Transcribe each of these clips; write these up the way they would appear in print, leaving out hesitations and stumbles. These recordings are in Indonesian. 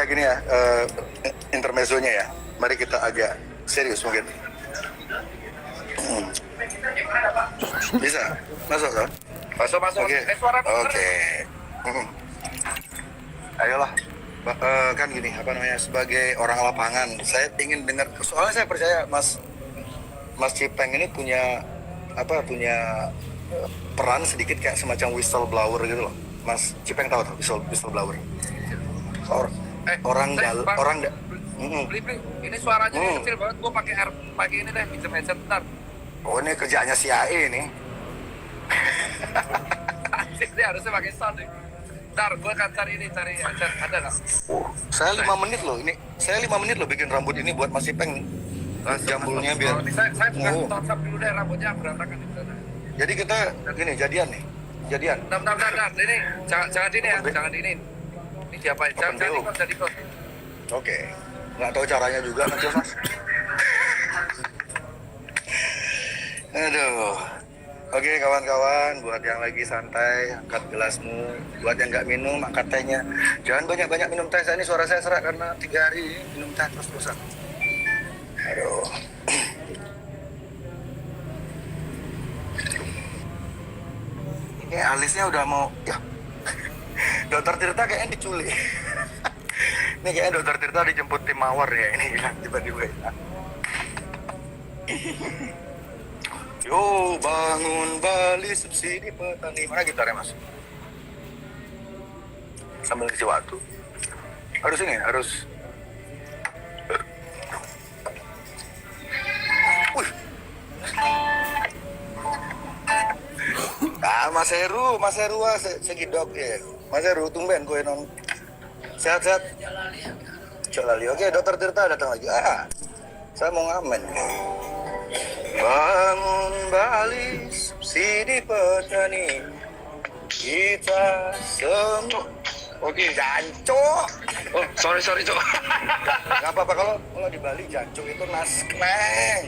gini ya, intermezzonya ya. Mari kita agak serius mungkin. Hmm. Bisa? Masuk kan? Masuk. Oke. Suara Oke. Hmm. Ayolah. Kan gini, apa namanya, sebagai orang lapangan, saya ingin dengar, soalnya saya percaya Mas Cipeng ini punya peran sedikit kayak semacam whistleblower gitu loh. Mas Cipeng tahu tuh whistleblower? Orang Beli. Ini suaranya kecil banget. Gua pakai ini deh, pinjam headset bentar. Oh, ini kerjaannya CIA nih. Asik deh, harusnya pakai sound nih. Bentar, gua akan cari headset. Ada nggak? Saya 5 menit loh ini. Saya 5 menit loh bikin rambut ini buat Mas Cipeng. Jambulnya biar. Saya bukan touch-up dulu deh, rambutnya berantakan di sana. Jadi kita gini, jadian nih. Jadian. Bentar. Ini jangan ini ya, jangan ini. Ini diapain? Jangan ikut. Oke. Nggak tahu caranya juga nanti Mas. Aduh. Oke kawan-kawan, buat yang lagi santai, angkat gelasmu. Buat yang nggak minum, angkat tehnya. Jangan banyak-banyak minum teh. Ini suara saya serak karena 3 hari minum teh terus-terusan. Aduh. Ini alisnya udah mau, ya. Dokter Tirta kayaknya diculik. Ini kayaknya Dokter Tirta dijemput tim mawar ya ini tiba-tiba. Yo bangun Bali subsidi petani. Mana gitarnya Mas? Sambil ngisi waktu. Harus. Wih. Mas Heru segidok ya. Mas Heru tumben kowe non. Sehat-sehat. Jalali. Oke, Dokter Tirta datang lagi. Saya mau ngamen. Bangun Bali subsidi petani. Kita semua. Oke, jancuk. Oh, sorry, Cok. Gak apa-apa kalau di Bali jancuk itu naskleng.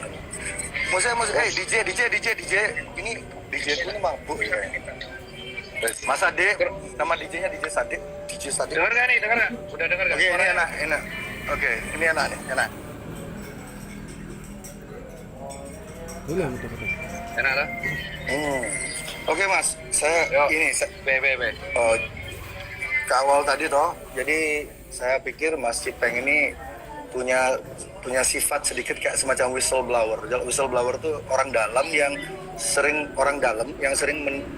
Musik, DJ. Ini DJ itu ini mabuk ya. Mas Ade, nama DJ-nya DJ Sadik. Dengar nggak? Udah dengar nggak? Oke, ini enak. Oke, ini enak. Enak lah. Oke Mas, saya kawal tadi toh. Jadi saya pikir Mas Cipeng ini punya sifat sedikit kayak semacam whistleblower. Whistleblower tuh orang dalam yang sering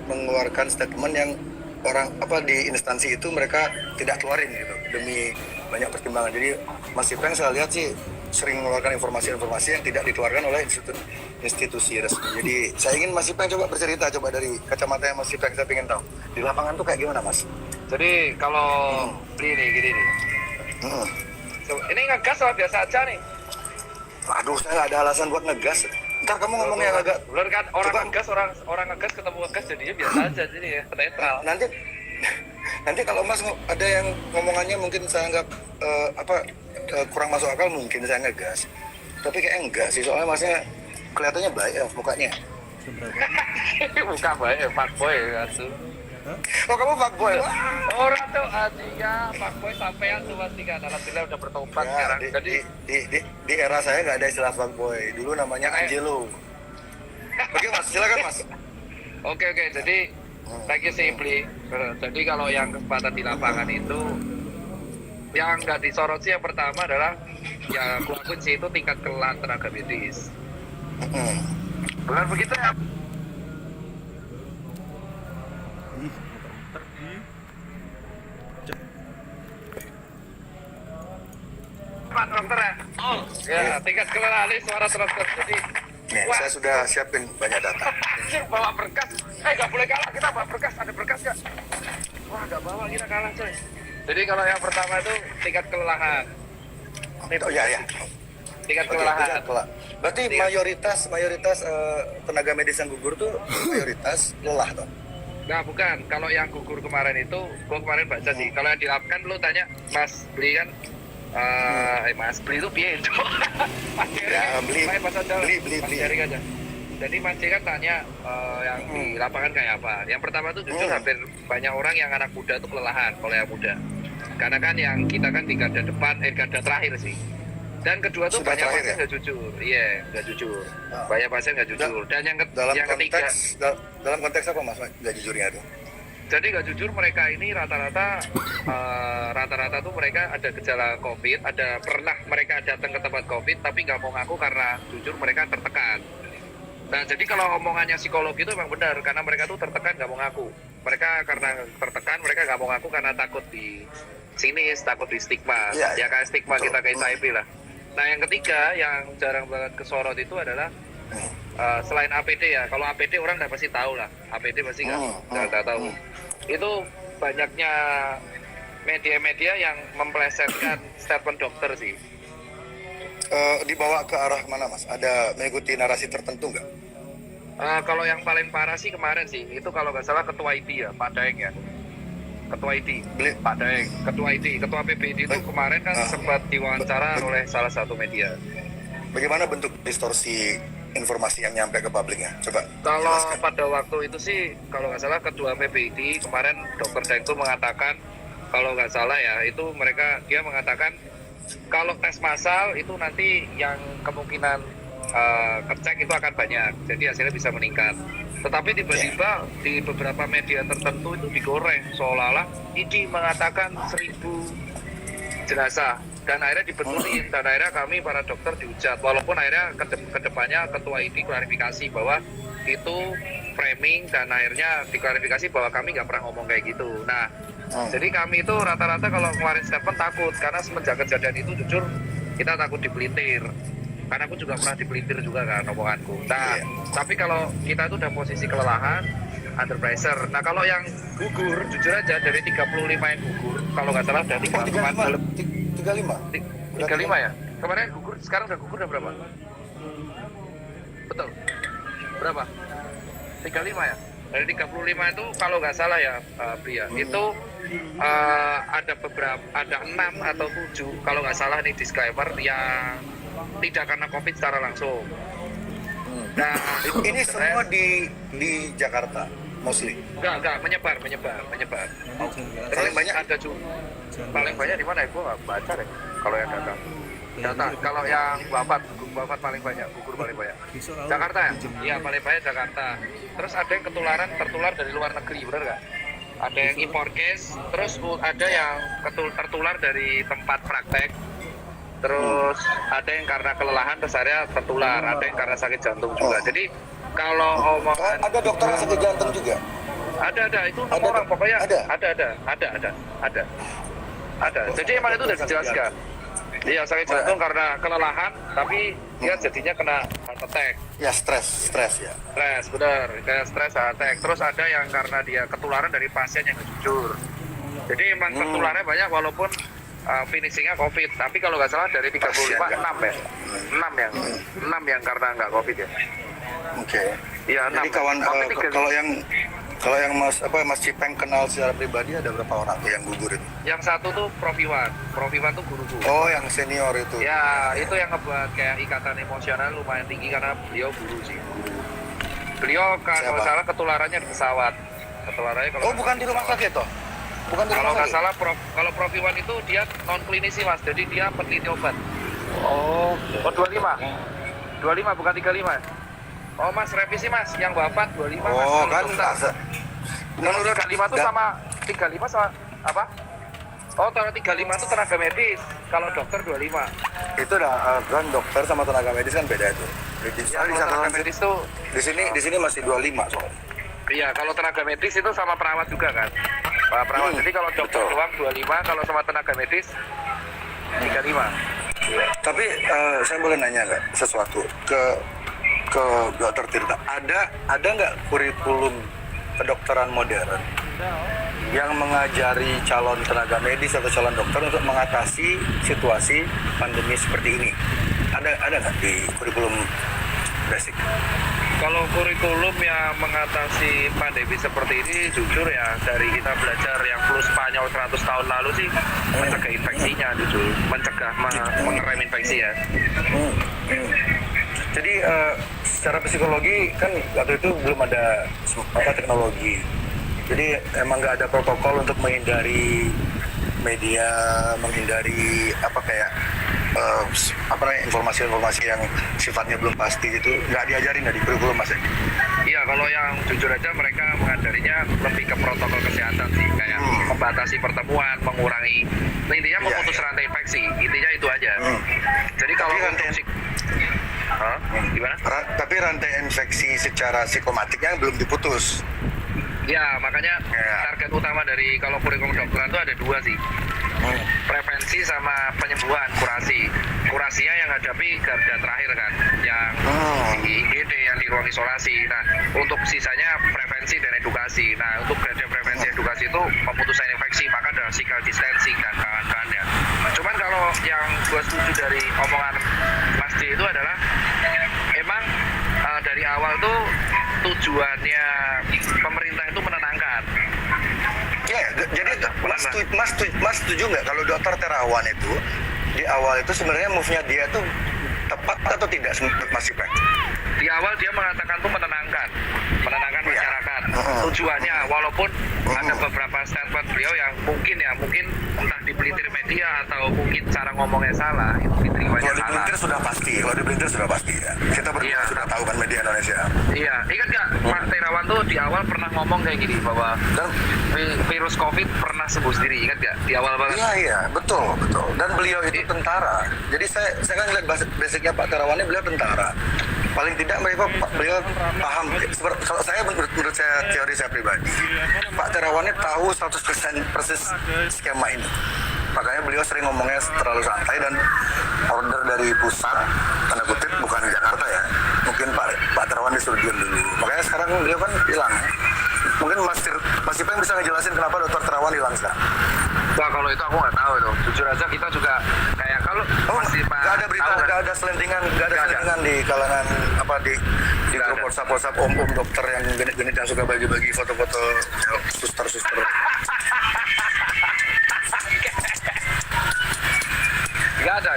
mengeluarkan statement yang di instansi itu mereka tidak keluarin gitu demi banyak pertimbangan. Jadi Mas Cipeng saya lihat sih sering mengeluarkan informasi-informasi yang tidak dikeluarkan oleh institusi resmi. Jadi saya ingin Mas Cipeng coba bercerita, dari kacamata yang Mas Cipeng, saya ingin tahu di lapangan tuh kayak gimana Mas? Jadi kalau beli nih gini nih. Ini ngegas lah biasa aja nih. Aduh, saya nggak ada alasan buat ngegas. Ntar kamu ngomongnya agak. Bener kan, orang ngegas ketemu ngegas jadinya biasa aja jadi ya, netral. Nanti kalau Mas ada yang ngomongannya mungkin saya anggap kurang masuk akal, mungkin saya ngegas. Tapi kayak enggak sih, soalnya Masnya kelihatannya baik ya mukanya. Muka baik, fuckboy asuh. Oh, kamu fuckboy? Orang tuh artinya fuckboy sampean tuh pasti kan. Alhamdulillah udah bertobat Ya, sekarang. Jadi di era saya nggak ada istilah fuckboy. Dulu namanya Angelo. Oke Mas, silakan Mas. Oke. Jadi lagi simply. Jadi kalau yang kesempatan di lapangan itu yang nggak disorot sih yang pertama adalah yang aku lakuin sih itu tingkat kelelahan tenaga medis. Bukan begitu ya? Pak dokter ya? Oh, ya tingkat kelelahan suara dokter. Jadi saya sudah siapin banyak data. Bawa berkas. Nggak boleh kalah, kita bawa berkas. Ada berkas nggak? Wah, nggak bawa, kita kalah coy. Jadi kalau yang pertama itu tingkat kelelahan. Oh ya. Tingkat kelelahan. Berarti mayoritas tenaga medis yang gugur tuh mayoritas lelah toh? Nah bukan, kalau yang gugur kemarin itu, gua kemarin baca sih. Kalau yang di lab kan lu tanya, Mas beli kan, Mas beli itu piye itu? Beli aja. Jadi Mas C kan tanya yang di lapangan kayak apa. Yang pertama tuh jujur hampir banyak orang yang anak muda tuh kelelahan kalau yang muda. karena kan yang kita kan di garda depan, garda terakhir sih. Dan kedua tuh Sudah banyak terakhir pasien ya? nggak jujur, iya nggak jujur. Ah. Banyak pasien nggak jujur. Dan Dalam yang ketiga, dalam konteks apa mas nggak jujurnya itu? jadi nggak jujur mereka ini rata-rata tuh mereka ada gejala COVID, pernah mereka datang ke tempat COVID tapi nggak mau ngaku karena jujur mereka tertekan. Nah jadi kalau omongannya psikologi itu memang benar karena mereka tuh tertekan nggak mau ngaku. Mereka karena tertekan mereka nggak mau ngaku karena takut di sinis, takut di stigma, Iya, ya kayak stigma betul. kita ke HIV lah. Nah yang ketiga yang jarang banget kesorot itu adalah selain APD ya, kalau APD orang udah pasti tahu lah, APD pasti nggak tahu. Itu banyaknya media-media yang memplesetkan statement dokter sih. Dibawa ke arah mana mas? Ada mengikuti narasi tertentu nggak? Kalau yang paling parah sih kemarin sih, itu kalau nggak salah ketua ID ya, Pak Daeng ya. Ketua ID, Pak Daeng, ketua ID, ketua PBD itu kemarin kan sempat diwawancara oleh salah satu media. Bagaimana bentuk distorsi informasi yang nyampe ke publiknya? Coba Kalau jelaskan. pada waktu itu sih, kalau nggak salah ketua PBD kemarin Dr. Daeng itu mengatakan, kalau nggak salah ya, itu dia mengatakan kalau tes massal itu nanti yang kemungkinan kecek itu akan banyak, jadi hasilnya bisa meningkat. Tetapi tiba-tiba di beberapa media tertentu itu digoreng seolah-olah ini mengatakan 1.000 jenazah dan akhirnya dibetulin dan akhirnya kami para dokter dihujat walaupun akhirnya kedepannya ketua ID klarifikasi bahwa itu framing dan akhirnya diklarifikasi bahwa kami nggak pernah ngomong kayak gitu. Nah jadi kami itu rata-rata kalau kemarin statement takut karena semenjak kejadian itu jujur kita takut dipelintir. Karena aku juga pernah dipelintir juga kan omonganku. Nah, tapi kalau kita itu udah posisi kelelahan, under pressure. Nah, kalau yang gugur, jujur aja dari 35 yang gugur, kalau nggak salah dari 35 ya. Kemarin gugur, sekarang udah gugur udah berapa? Betul. Berapa? 35 ya. Dari 35 itu kalau nggak salah ya, Pria, itu ada 6 atau 7 kalau nggak salah nih disclaimer yang tidak karena COVID secara langsung. Nah, ini semua di Jakarta, mostly. Enggak menyebar. Paling banyak ada paling banyak di mana ya? Gua nggak baca deh. Kalau yang data, kalau yang wafat paling banyak, gugur paling banyak. Jakarta ya? Iya paling banyak Jakarta. Terus ada yang tertular dari luar negeri, bener nggak? Ada yang impor case, terus ada yang tertular dari tempat praktek. Terus ada yang karena kelelahan terus akhirnya tertular, ada yang karena sakit jantung juga. Jadi kalau omongan ada dokter yang sakit jantung juga. ada itu orang pokoknya ada. Jadi emang itu udah dijelaskan. Iya sakit jantung karena kelelahan, tapi dia jadinya kena heart attack. Ya stres ya. Stres, benar. Kayak stres heart attack. Terus ada yang karena dia ketularan dari pasien yang jujur. Jadi emang tertularnya banyak walaupun finishingnya COVID, tapi kalau nggak salah dari 35 6 ya, 6 yang karena nggak COVID ya. Oke. Iya 6. Jadi kalau yang Mas Cipeng kenal secara pribadi ada berapa orang tuh yang gugur itu? Yang satu tuh Prof Iwan tuh guruku. Oh yang senior itu. Ya itu yang ngebuat kayak ikatan emosional lumayan tinggi karena beliau guru sih. Beliau kalau nggak salah ketularannya di pesawat. Ketularannya kalau bukan di rumah sakit toh? Bukan di kalau rumah nggak sakit? salah kalau Prof Iwan itu dia non klinisi mas, jadi dia peneliti obat. Oh 25 bukan 35. Oh mas revisi mas, yang wafat 25 mas. Oh kan Menurut 35 itu sama 35 sama apa? Oh kalau 35 itu tenaga medis, kalau dokter 25. itu kan dokter sama tenaga medis kan beda itu. Ya, kalau tenaga medis tuh Di sini masih 25 soalnya. iya, kalau tenaga medis itu sama perawat juga kan. Perawat. Jadi kalau dokter betul. doang 25, kalau sama tenaga medis 35. Tapi saya boleh nanya nggak sesuatu ke Dokter Tirta? Ada nggak kurikulum kedokteran modern yang mengajari calon tenaga medis atau calon dokter untuk mengatasi situasi pandemi seperti ini? Ada nggak di kurikulum basic? Kalau kurikulum yang mengatasi pandemi seperti ini, jujur ya, dari kita belajar yang flu Spanyol 100 tahun lalu sih, mencegah infeksinya, jujur. Mencegah, mengerem infeksi ya. Jadi secara psikologi kan waktu itu belum ada teknologi. Jadi emang nggak ada protokol untuk menghindari media menghindari informasi-informasi yang sifatnya belum pasti itu nggak diajarin dari kurikulum Mas. Iya, kalau yang jujur aja mereka mengajarinya lebih ke protokol kesehatan sih, kayak membatasi pertemuan, mengurangi, intinya memutus rantai infeksi, intinya itu aja. Jadi kalau untuk gimana? Tapi rantai infeksi secara psikomatiknya belum diputus. Ya, makanya target utama dari kalau kurikulum kedokteran itu ada dua sih. Prevensi sama penyembuhan, kurasi. Kurasinya yang hadapi garda terakhir kan, yang di IGD, yang di ruang isolasi. Nah, untuk sisanya prevensi dan edukasi. Nah, untuk garda prevensi edukasi itu pemutusan infeksi, maka ada physical distancing dan kawan-kawannya. Cuman kalau yang gue setuju dari omongan Mas D itu adalah emang dari awal tuh tujuannya pemerintah itu menenangkan. Ya, jadi Mas setuju nggak kalau Dokter Terawan itu di awal itu sebenarnya move-nya dia tuh tepat atau tidak Mas Ipeng? Di awal dia mengatakan tuh menenangkan masyarakat. Tujuannya walaupun ada beberapa statement beliau yang mungkin entah dipelintir media atau mungkin cara ngomongnya salah, itu diterimanya Kalau salah. Kalau dipelintir sudah pasti ya. Kita berdua sudah tahu kan media Indonesia. Iya, ingat nggak Pak Terawan tuh di awal pernah ngomong kayak gini bahwa virus COVID pernah sembuh sendiri, ingat nggak di awal banget? Iya, betul. Dan beliau itu tentara. Jadi saya kan lihat basicnya Pak Terawan ini beliau tentara. Paling tidak beliau paham. Kalau saya menurut saya teori saya pribadi, Pak Terawan ini tahu 100% persis skema ini. Makanya beliau sering ngomongnya terlalu santai dan order dari pusat, tanda kutip, bukan di Jakarta ya. Mungkin Pak Terawan disuruh diam dulu. Makanya sekarang beliau kan hilang. Mungkin Mas Ipeng bisa ngejelasin kenapa Dokter Terawan hilang sekarang. Wah, kalau itu aku nggak tahu itu. Jujur aja kita juga kayak kalau masih Pak. Nggak ada berita, nggak ada selentingan di kalangan di grup WhatsApp om-om dokter yang genit-genit yang suka bagi-bagi foto-foto suster-suster. Nggak ada.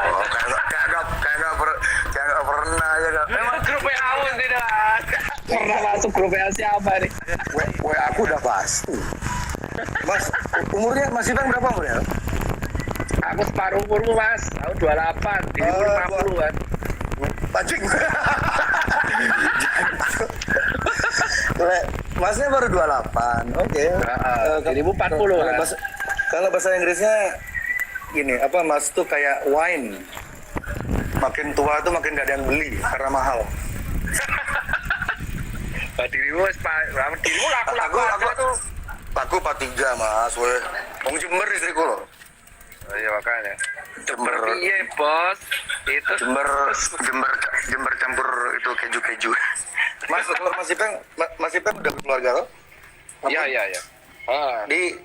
Oh, kayak nggak pernah aja kan. Memang grup WA tidak pernah masuk grup WA siapa nih? WA aku udah pasti. Mas, umurnya Mas Ipeng berapa umurnya? Aku separuh umurmu Mas, aku 28, dirimu 50 kan. Pacing. Masnya baru 28. Oke. Dirimu 40 kan. Kalau bahasa Inggrisnya gini, Mas tuh kayak wine. Makin tua tuh makin gak ada yang beli karena mahal. Dirimu laku tuh. Aku 43 Mas, weh. Wong Jember istriku loh. Oh iya makanya. Jember. Iya bos. Itu. Jember campur itu keju-keju. Mas Ipeng udah berkeluarga loh? Iya.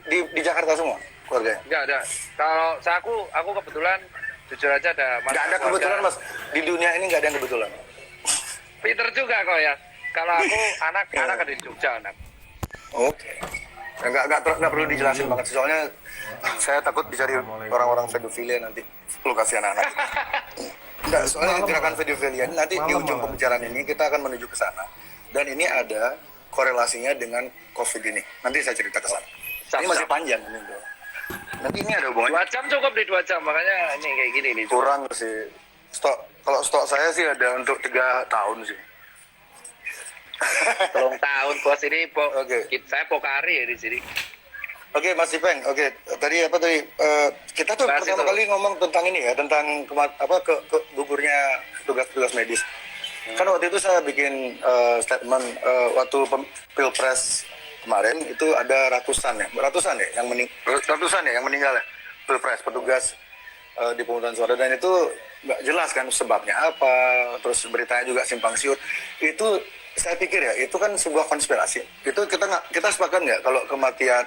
Di Jakarta semua keluarganya? Enggak ada. Kalau aku kebetulan jujur aja ada. Nggak ada kebetulan Mas. Di dunia ini nggak ada yang kebetulan. Pinter juga kok ya. Kalau aku anak ada di Jogja anak. Oke. Nggak perlu dijelasin banget. Soalnya saya takut dicari orang-orang pedofilia nanti lokasi anak-anak. Enggak, soalnya gerakan pedofilia nanti di ujung pembicaraan ini kita akan menuju ke sana. Dan ini ada korelasinya dengan COVID ini. Nanti saya cerita ke sana. Ini masih panjang ini. Nanti ini ada hubungannya. 2 jam cukup di 2 jam, makanya ini kayak gini nih. Kurang sih. Kalau stok saya sih ada untuk 3 tahun sih. 3 tahun bos ini. Oke. Saya Pokari ya di sini. Oke, Mas Ipeng. Oke, tadi kita tuh Bahas pertama itu. kali ngomong tentang ini ya, tentang gugurnya tugas medis. Kan waktu itu saya bikin statement waktu Pilpres kemarin itu ada ratusan ya yang meninggal ya Pilpres petugas di pemungutan suara, dan itu nggak jelas kan sebabnya apa, terus beritanya juga simpang siur. Itu saya pikir ya itu kan sebuah konspirasi. Itu kita sepakat nggak kalau kematian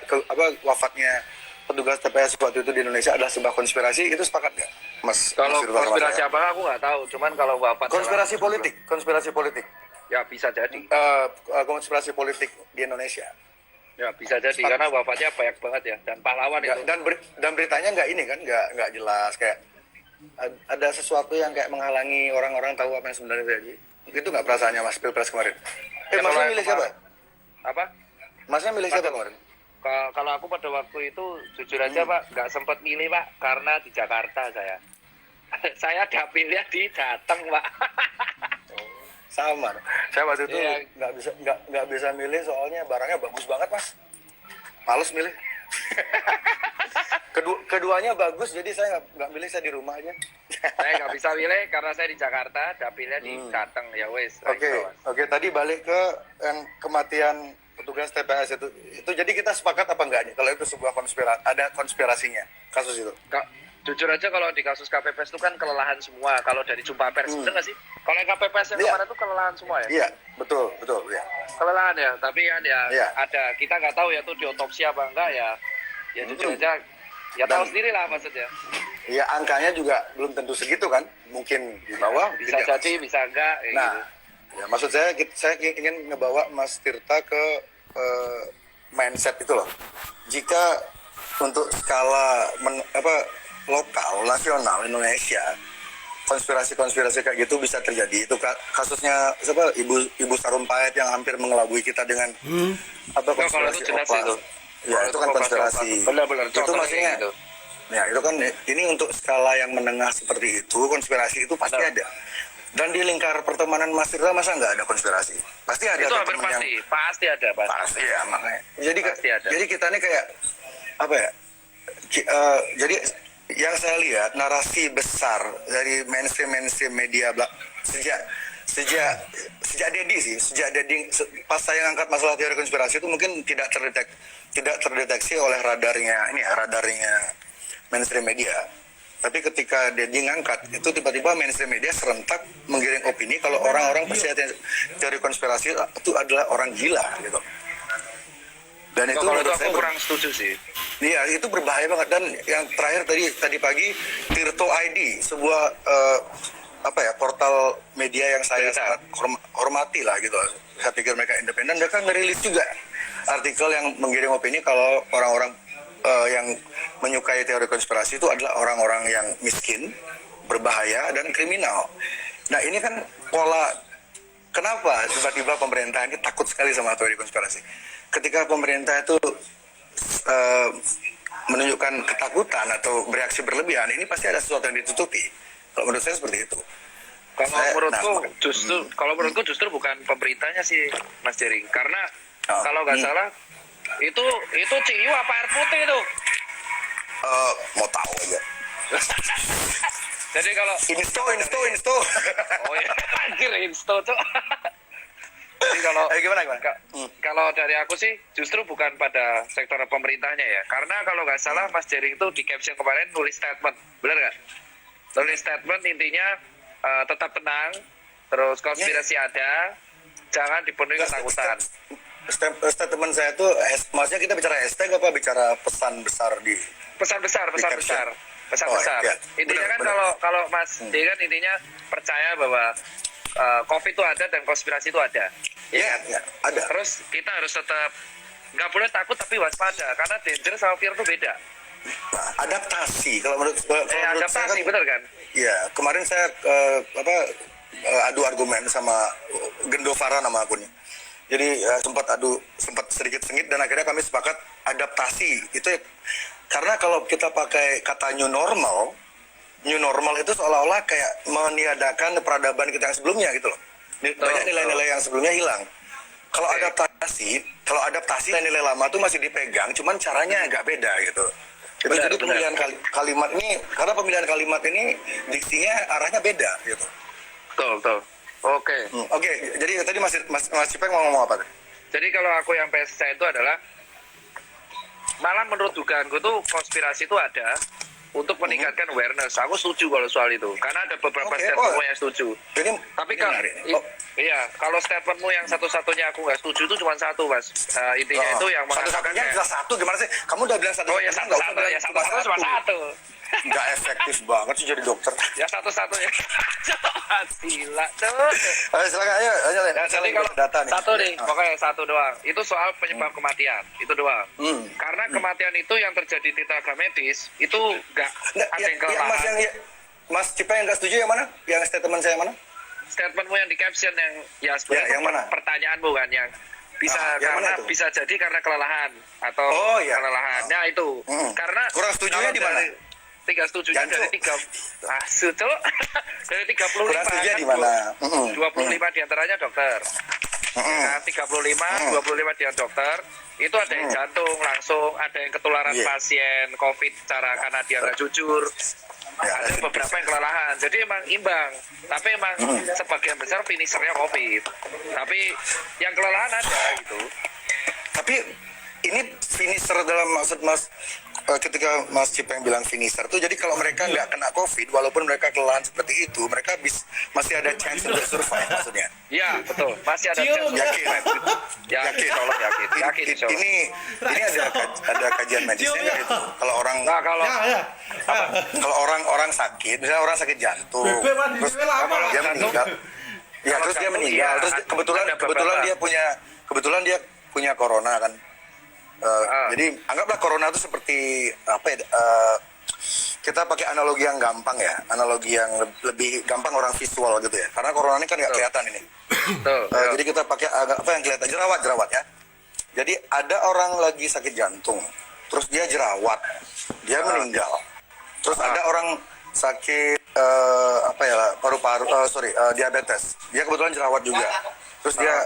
wafatnya petugas TPS waktu itu di Indonesia adalah sebuah konspirasi? Itu sepakat nggak, Mas? Kalau Mas Firman, konspirasi sama apa aku nggak tahu. Cuman kalau wafat saya? Konspirasi politik. ya bisa jadi. Konspirasi politik di Indonesia. Ya bisa jadi karena wafatnya banyak banget ya, dan pahlawan itu. Dan beritanya nggak ini kan, nggak jelas, kayak ada sesuatu yang kayak menghalangi orang-orang tahu apa yang sebenarnya terjadi. Itu nggak perasaannya Mas Pilpres kemarin? Ya, Masnya milih siapa? Apa? Masnya milih siapa kemarin? Kalau aku pada waktu itu jujur aja Pak, nggak sempat milih Pak, karena di Jakarta saya. Saya dapilnya di Jateng Pak. Sama. Saya waktu itu Iya. nggak bisa milih soalnya barangnya bagus banget mas. Males milih. Keduanya bagus jadi saya nggak milih, saya di rumah aja. Saya nggak bisa milih karena saya di Jakarta, dapilnya di Jateng ya wes. Oke. Tadi balik ke yang kematian petugas TPS itu jadi kita sepakat apa enggak nih kalau itu sebuah ada konspirasinya kasus itu? Jujur aja kalau di kasus KPPS itu kan kelelahan semua. Kalau dari jumpa pers, bener nggak sih? Kalau yang KPPS yang kemarin itu kelelahan semua ya? Iya, betul ya. Kelelahan ya, tapi kan ya Iya. ada, kita nggak tahu ya tuh diotopsi apa enggak ya. Ya jujur aja, ya tahu sendiri lah maksudnya. Iya, angkanya juga belum tentu segitu kan? Mungkin di bawah, Bisa mungkin di jadi, atas. bisa enggak. Kayak Nah, gitu. ya maksud saya ingin ngebawa Mas Tirta ke mindset itu loh. Jika untuk skala lokal, nasional Indonesia, konspirasi kayak gitu bisa terjadi. Itu kasusnya siapa? Ibu Sarumpait yang hampir mengelabui kita dengan Kalau itu jelas oplas. itu. Ya, Kalau itu kan konspirasi. Benar-benar. Itu maksudnya gitu. ya itu kan ini untuk skala yang menengah seperti itu, konspirasi itu pasti Benar. ada. Dan di lingkar pertemanan Mas Tirta masa nggak ada konspirasi? Pasti ada. Itu tuh hampir teman pasti, yang pasti ada pasti. pasti ya makanya. Pasti ada. Jadi kita ini kayak apa ya? Jadi yang saya lihat narasi besar dari mainstream media sejak Dedi pas saya ngangkat masalah teori konspirasi itu mungkin tidak terdeteksi oleh radarnya mainstream media. Tapi ketika Dedi ngangkat itu tiba-tiba mainstream media serentak menggiring opini kalau orang-orang percaya teori konspirasi itu adalah orang gila gitu. Dan itu Kalau itu menurut aku saya kurang setuju sih. iya, itu berbahaya banget. Dan yang terakhir tadi pagi Tirto ID, sebuah portal media yang saya sangat hormati lah gitu. Saya pikir mereka independen, mereka ngerilis juga artikel yang menggiring opini kalau orang-orang yang menyukai teori konspirasi itu adalah orang-orang yang miskin, berbahaya dan kriminal. Nah, ini kan pola. Kenapa tiba-tiba pemerintah ini takut sekali sama teori konspirasi? Ketika pemerintah itu menunjukkan ketakutan atau bereaksi berlebihan, ini pasti ada sesuatu yang ditutupi. Kalau menurut saya seperti itu. Kalau menurutku justru bukan pemerintahnya sih, Mas Jering. Karena kalau nggak salah itu CIU apa air putih itu? Mau tahu aja. Jadi kalau Insto. oh ya, anjir Insto tuh. Jadi Gimana? Kalau dari aku sih justru bukan pada sektor pemerintahnya ya. Karena kalau nggak salah Mas Jering itu di caption kemarin nulis statement, benar nggak? Nulis statement intinya tetap tenang, terus konspirasi ada, jangan dipenuhi ketakutan. Statement saya tuh, maksudnya kita bicara hashtag apa bicara pesan besar di Pesan besar. iya. Intinya Benar, kan benar. kalau Mas D kan intinya percaya bahwa COVID itu ada dan konspirasi itu ada. Ya, ada. Terus kita harus tetap nggak boleh takut tapi waspada karena danger sama fear itu beda. Adaptasi kalau menurut saya Adaptasi bener kan? ya kemarin saya adu argumen sama Gendovara nama akunnya. Jadi sempat sedikit sengit dan akhirnya kami sepakat adaptasi itu karena kalau kita pakai kata new normal itu seolah-olah kayak meniadakan peradaban kita yang sebelumnya gitu loh. Banyak nilai-nilai yang sebelumnya hilang. Kalau adaptasi nilai lama tuh masih dipegang, cuman caranya agak beda gitu. Jadi pemilihan kalimat ini, karena pemilihan kalimat ini diksinya arahnya beda gitu. Betul. Oke, jadi tadi Mas Cipeng mau ngomong apa? Jadi kalau aku yang saya itu adalah malah menurut dugaanku tuh konspirasi itu ada untuk meningkatkan awareness. Aku setuju kalau soal itu karena ada beberapa statementmu yang setuju. Tapi kalau statementmu yang satu-satunya aku nggak setuju itu cuma satu, Mas. Intinya itu yang mengatakan satu gimana sih? Kamu udah bilang satu. Oh ya satu-satu cuma satu. Nggak efektif banget sih jadi dokter. Ya satu-satunya. Gila tuh. Silakan ayo. Jadi kalau data nih. Satu nih, pokoknya satu doang. Itu soal penyebab kematian, itu doang. Karena kematian itu yang terjadi di tenaga medis itu nggak ada yang kelelahan. Mas Cipeng yang nggak setuju yang mana? Yang statement saya mana? Statementmu yang di caption yang ya sebenarnya yang mana? pertanyaanmu kan yang bisa yang mana karena itu? bisa jadi karena kelelahan atau Oh, iya. kelelahan. Ya itu. Karena Kurang setujunya kalau di mana? Tiga setujunya Jancu. dari 3 Cuk. Dari 35 Kurang setujunya kan di mana? 25 diantaranya dokter. Nah, 25 dia dokter, itu ada yang jantung langsung, ada yang ketularan Iya. pasien COVID cara karena dia nggak jujur, Ya, ada beberapa yang kelelahan. Jadi emang imbang, tapi emang sebagian besar finishernya COVID. Tapi yang kelelahan ada gitu. Tapi ini finisher dalam maksud Mas ketika Mas Cipeng bilang finisher tuh jadi kalau mereka nggak kena COVID walaupun mereka kelelahan seperti itu mereka masih ada chance untuk survive maksudnya. Iya betul, masih ada Cium. chance. Yakin? Yakin, tolong yakin, insya Allah. Ini ada kajian medisnya nggak itu? Kalau orang Nah kalau Ya. kalau orang sakit, misalnya orang sakit jantung, Bebe mah di terus bebe lama. Kalau dia jantung- meninggal, ya kalau terus dia jantung, meninggal, iya, terus kebetulan ada beberapa. dia punya corona kan. Jadi anggaplah corona itu seperti apa ya? Kita pakai analogi yang gampang ya, analogi yang lebih gampang orang visual gitu ya. Karena corona ini kan nggak kelihatan ini. betul, Jadi kita pakai apa yang kelihatan jerawat ya. Jadi ada orang lagi sakit jantung, terus dia jerawat, dia meninggal. Terus ada orang sakit apa ya paru-paru, diabetes, dia kebetulan jerawat juga, terus dia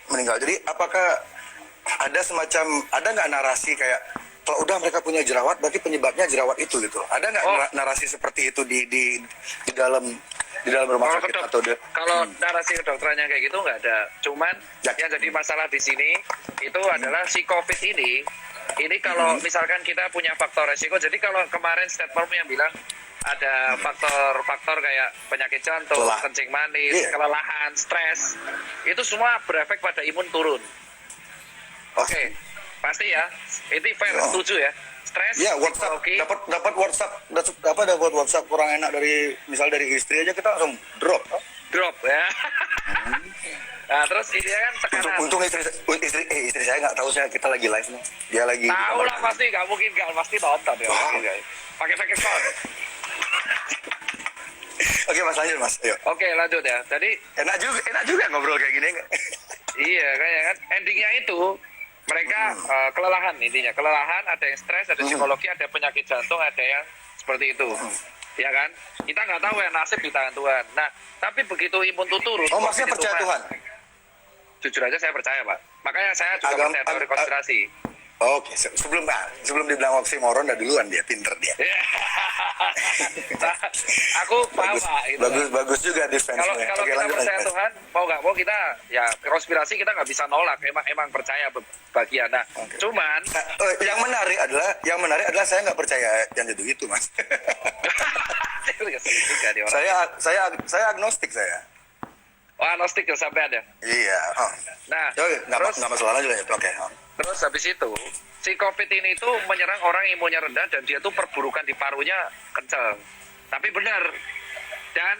meninggal. Jadi apakah ada nggak narasi kayak kalau udah mereka punya jerawat, berarti penyebabnya jerawat itu gitu? Ada nggak narasi seperti itu di dalam rumah Kalau sakit atau kalau narasi kedokterannya kayak gitu nggak ada. Cuman Ya. yang jadi masalah di sini itu adalah si COVID ini kalau misalkan kita punya faktor resiko. Jadi kalau kemarin statement yang bilang ada faktor-faktor kayak penyakit jantung, Kelelahan. kencing manis, Iya. kelelahan, stres, itu semua berefek pada imun turun. Oke, pasti ya. Itu fair, Oh. setuju ya. Stres, Ya, WhatsApp psikologi, dapat WhatsApp kurang enak dari istri aja kita langsung drop. drop ya. Nah, terus ini kan tekanan. Untung istri saya nggak tahu kita lagi live nih. Dia lagi di Tahu kamar lah mandi. pasti, nggak mungkin nggak pasti nonton ya. Pakai phone. Oke Mas lanjut Mas. Ayo. Oke lanjut ya. Jadi Enak juga ngobrol kayak gini nggak? iya kayak kan endingnya itu mereka kelelahan intinya kelelahan, ada yang stres, ada psikologi, ada penyakit jantung, ada yang seperti itu. Ya kan? Kita nggak tahu ya nasib di tangan Tuhan. Nah tapi begitu imun tuh turun. Oh maksudnya COVID itu percaya Tuhan? Jujur aja saya percaya Pak. Makanya saya juga percaya teori konspirasi. Oke, sebelum dibilang oksimoron dah duluan dia, pinter dia. Nah, aku paham Pak. Gitu. Bagus juga defense-nya. Kalau Oke, kita lanjut, percaya lanjut. Tuhan, mau nggak mau kita ya konspirasi kita nggak bisa nolak. Emang percaya bagian. Nah, Oke. cuman Yang menarik adalah saya nggak percaya yang itu mas. itu ngeselin juga dia orang. saya agnostik saya. Oh, agnostik ya sampai ada. Iya. Oh. Nah, Nggak masalah aja ya. Oke. terus habis itu si COVID ini tuh menyerang orang imunnya rendah dan dia tuh perburukan di parunya kencang. Tapi benar dan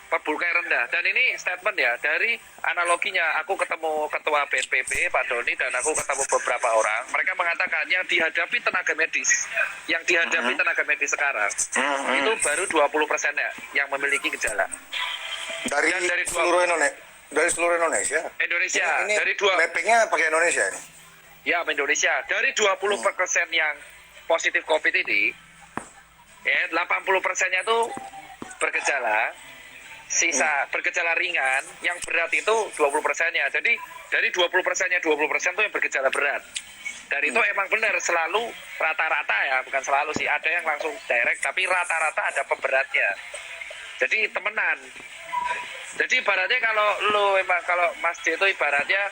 perburukan rendah. Dan ini statement ya dari analoginya. Aku ketemu ketua BNPB Pak Doni dan aku ketemu beberapa orang. Mereka mengatakan yang dihadapi tenaga medis, tenaga medis sekarang itu baru 20%-nya yang memiliki gejala. Dari Dan dari seluruh Indonesia. Dari seluruh Indonesia. Indonesia Ini dari dua mappingnya pakai Indonesia ini. ya Indonesia dari 20% yang positif COVID ini ya 80%-nya tuh bergejala, sisa bergejala ringan, yang berat itu 20%-nya. Jadi dari 20%-nya 20% tuh yang bergejala berat. Dan itu emang benar selalu rata-rata ya, bukan selalu sih, ada yang langsung direct tapi rata-rata ada pemberatnya. Jadi temenan. Jadi ibaratnya kalau Mas J itu ibaratnya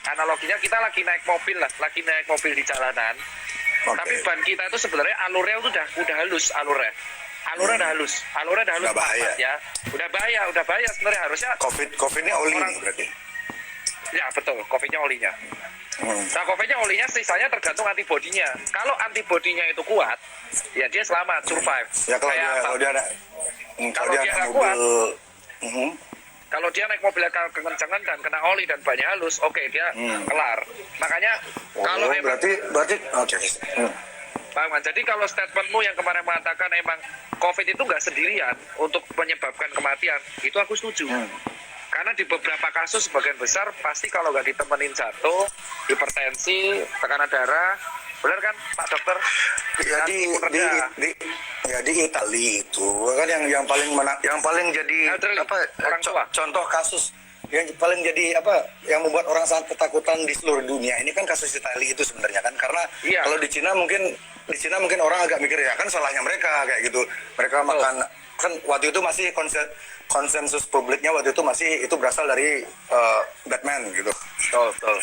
analoginya kita lagi naik mobil di jalanan. Oke. Tapi ban kita itu sebenarnya alurnya udah halus alurnya Udah bahaya. ya. Udah bahaya sebenarnya harusnya. COVID-nya oli nih berarti. Ya betul, COVID-nya olinya. Nah, COVID-nya olinya sisanya tergantung antibodinya. Kalau antibodinya itu kuat, ya dia selamat, survive. Ya kalau dia nggak kuat, kalau dia naik mobil kekencangan dan kena oli dan bannya halus, oke dia kelar. Makanya kalau emang berarti oke. Bang, jadi kalau statementmu yang kemarin mengatakan emang COVID itu nggak sendirian untuk menyebabkan kematian, itu aku setuju. Karena di beberapa kasus sebagian besar pasti kalau nggak ditemenin jantung, hipertensi, tekanan darah, benar kan Pak Dokter? Ya di Italia itu kan yang paling jadi orang tua. contoh kasus yang paling jadi yang membuat orang sangat ketakutan di seluruh dunia ini kan kasus Italia itu sebenarnya kan, karena kalau di Cina mungkin orang agak mikir ya kan salahnya mereka kayak gitu, mereka makan kan waktu itu masih konsensus publiknya waktu itu masih itu berasal dari Batman gitu. Betul.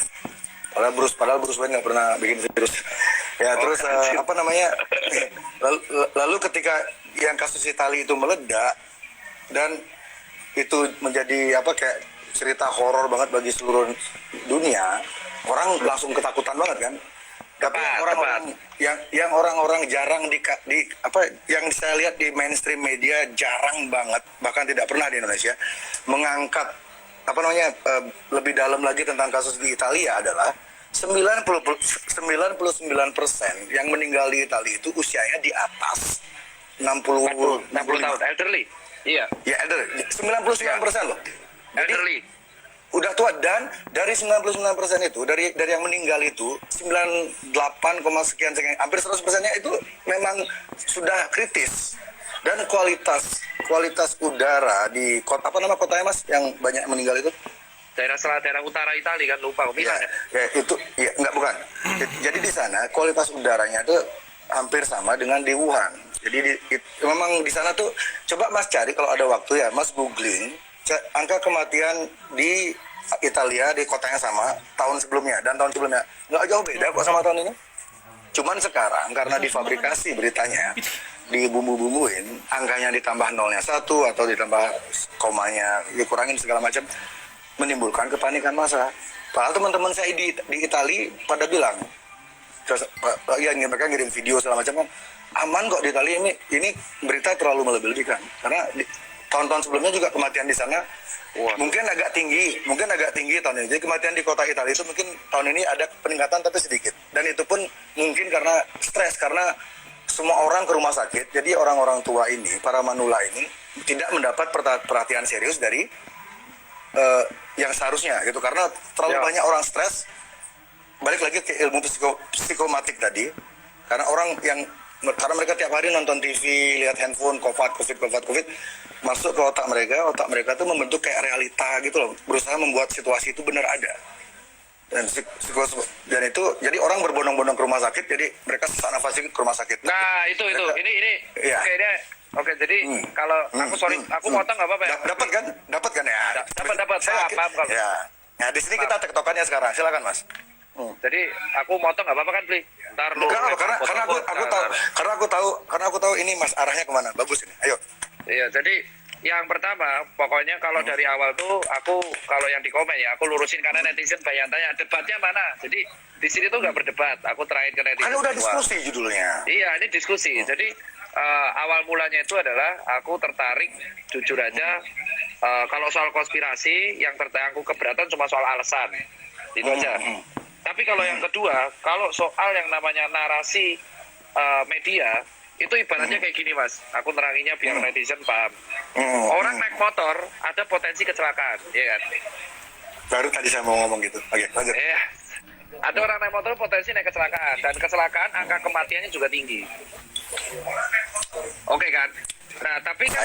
Padahal Bruce Wayne nggak pernah bikin virus. Ya terus lalu ketika yang kasus Italia itu meledak dan itu menjadi kayak cerita horor banget bagi seluruh dunia, orang langsung ketakutan banget kan. Tapi orang-orang yang orang-orang jarang yang saya lihat di mainstream media jarang banget, bahkan tidak pernah di Indonesia mengangkat lebih dalam lagi tentang kasus di Italia adalah 99% yang meninggal di Italia itu usianya di atas 60 tahun, elderly. Iya. Ya, elderly. 99% loh. Elderly. Udah tua, dan dari 99% itu dari yang meninggal itu 98, sekian hampir 100%-nya itu memang sudah kritis. Dan kualitas udara di kotanya Mas yang banyak meninggal itu daerah utara Italia kan, lupa ya itu bukan. Jadi di sana kualitas udaranya itu hampir sama dengan di Wuhan. Jadi memang di sana tuh, coba Mas cari kalau ada waktu ya Mas googling angka kematian di Italia di kota yang sama tahun sebelumnya dan tahun sebelumnya nggak jauh beda kok sama tahun ini. Cuman sekarang karena difabrikasi beritanya, dibumbu-bumbuin, angkanya ditambah nolnya 1 atau ditambah komanya dikurangin segala macam, menimbulkan kepanikan massa. Padahal teman-teman saya di Italia pada bilang, ya mereka ngirim video segala macam kan, aman kok di Italia, ini berita terlalu melebih-lebihkan. Karena tahun-tahun sebelumnya juga kematian di sana mungkin agak tinggi tahun ini. Jadi kematian di kota Italia itu mungkin tahun ini ada peningkatan tapi sedikit. Dan itu pun mungkin karena stres, karena semua orang ke rumah sakit. Jadi orang-orang tua ini, para manula ini tidak mendapat perhatian serius dari yang seharusnya gitu, karena terlalu banyak orang stres. Balik lagi ke ilmu psikomatik tadi, karena mereka tiap hari nonton TV, lihat handphone, COVID, masuk ke otak mereka tuh membentuk kayak realita gitu loh, berusaha membuat situasi itu benar ada. Dan itu jadi orang berbondong-bondong ke rumah sakit, jadi mereka sesak nafas ke rumah sakit. Nah itu ini ya. Oke, jadi kalau aku potong nggak apa-apa ya? Dapat kan ya? Dapat. Paham kalau. Ya. Nah di sini kita tektokannya sekarang, silakan Mas. Jadi aku motong nggak apa-apa kan, Pli? Ntar lu. Karena aku tahu ini Mas arahnya kemana. Bagus ini. Ayo. Iya, jadi yang pertama pokoknya kalau dari awal tuh aku kalau yang di komen ya aku lurusin karena netizen banyak tanya debatnya mana. Jadi di sini tuh nggak berdebat. Aku terakhir ke netizen. Kan udah diskusi judulnya. Iya, ini diskusi. Jadi awal mulanya itu adalah aku tertarik jujur aja kalau soal konspirasi yang aku keberatan cuma soal alasan. Itu aja. Tapi kalau yang kedua, kalau soal yang namanya narasi media, itu ibaratnya kayak gini Mas, aku neranginya biar netizen paham. Orang naik motor ada potensi kecelakaan, ya kan? Baru tadi saya mau ngomong gitu. Oke, lanjut. Ada orang naik motor potensi naik kecelakaan, dan kecelakaan angka kematiannya juga tinggi. Oke kan? Nah tapi kan,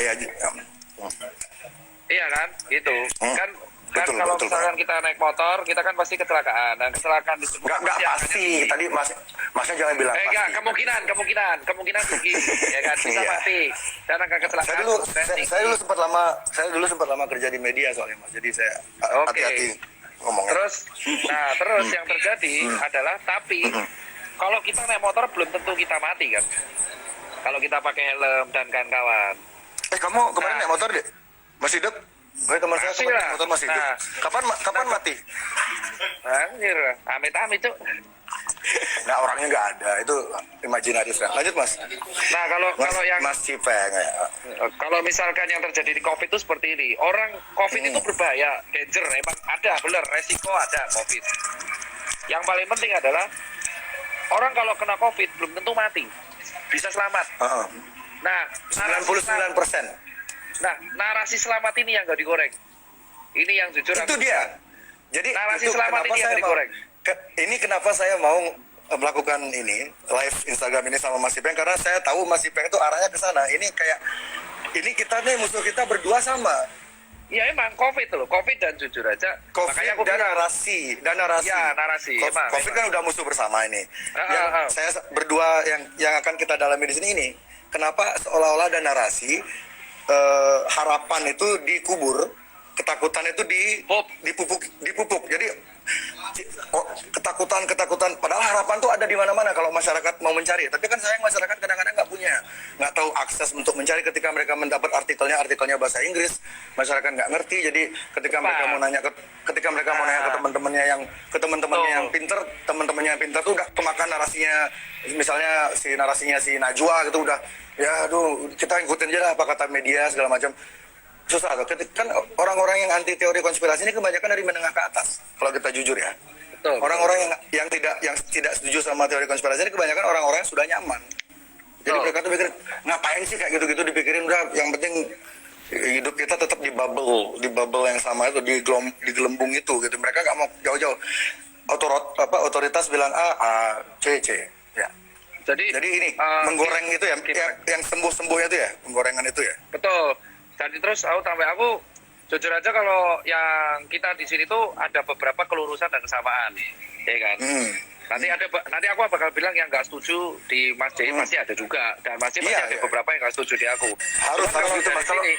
iya kan, gitu. Kan kalau misalkan kita naik motor, kita kan pasti kecelakaan, dan kecelakaan di sebuah nggak pasti. Tadi masnya jangan bilang pasti. Enggak, kemungkinan tinggi, ya kan, bisa mati. Dan angka kecelakaan saya dulu sempat lama kerja di media soalnya Mas, jadi saya hati-hati ngomongnya. Terus yang terjadi adalah, tapi kalau kita naik motor belum tentu kita mati kan. Kalau kita pakai helm dan kawan-kawan. Kamu kemarin naik motor deh? Masih hidup? Teman saya naik motor masih hidup. Kapan mati? Anjir, amit-amit Cuk. Nah orangnya nggak ada, itu imajinatif kan. Lanjut Mas. Nah kalau yang Mas Cipeng ya. Kalau misalkan yang terjadi di COVID itu seperti ini, orang COVID itu berbahaya, danger, emang ada, bener, resiko ada COVID. Yang paling penting adalah orang kalau kena COVID belum tentu mati, bisa selamat. Nah 99%. Nah narasi selamat ini yang nggak digoreng. Ini yang jujur. Itu dia. Jadi narasi itu selama kenapa ini yang saya digoreng. ini kenapa saya mau melakukan ini live Instagram ini sama Mas Ipeng, karena saya tahu Mas Ipeng itu arahnya ke sana. Ini kayak ini kita nih musuh kita berdua sama. Iya emang COVID loh, COVID dan jujur aja. COVID Makanya aku dan bilang, narasi, ya narasi. Emang, COVID kan udah musuh bersama ini. Ah. Saya berdua yang akan kita dalami di sini ini. Kenapa seolah-olah ada narasi harapan itu dikubur, ketakutan itu dipupuk. Jadi ketakutan padahal harapan tuh ada di mana-mana kalau masyarakat mau mencari. Tapi kan sayang masyarakat kadang-kadang nggak tahu akses untuk mencari. Ketika mereka mendapat artikelnya bahasa Inggris, masyarakat nggak ngerti. Jadi ketika mereka mau nanya ke teman-temannya yang pinter, teman-temannya yang pinter tuh udah kemakan narasinya. Misalnya narasinya si Najwa gitu udah, ya aduh kita ikutin aja lah apa kata media segala macam. Susah tuh. Kan orang-orang yang anti teori konspirasi ini kebanyakan dari menengah ke atas. Kalau kita jujur ya. Betul. Orang-orang yang tidak setuju sama teori konspirasi ini kebanyakan orang-orang yang sudah nyaman. Jadi mereka tuh pikir ngapain sih kayak gitu-gitu dipikirin, udah yang penting hidup kita tetap di bubble yang sama itu, di gelembung itu gitu. Mereka nggak mau jauh-jauh. Otoritas bilang A, C. Ya. Jadi ini menggoreng itu ya, yang sembuh-sembuh itu ya, penggorengan itu ya. Betul. Jadi terus aku jujur aja kalau yang kita di sini tuh ada beberapa kelurusan dan kesamaan, ya kan. Nanti aku bakal bilang yang nggak setuju di Mas J pasti ada juga, dan pasti ada beberapa yang nggak setuju di aku. Harus gitu Mas. Sini,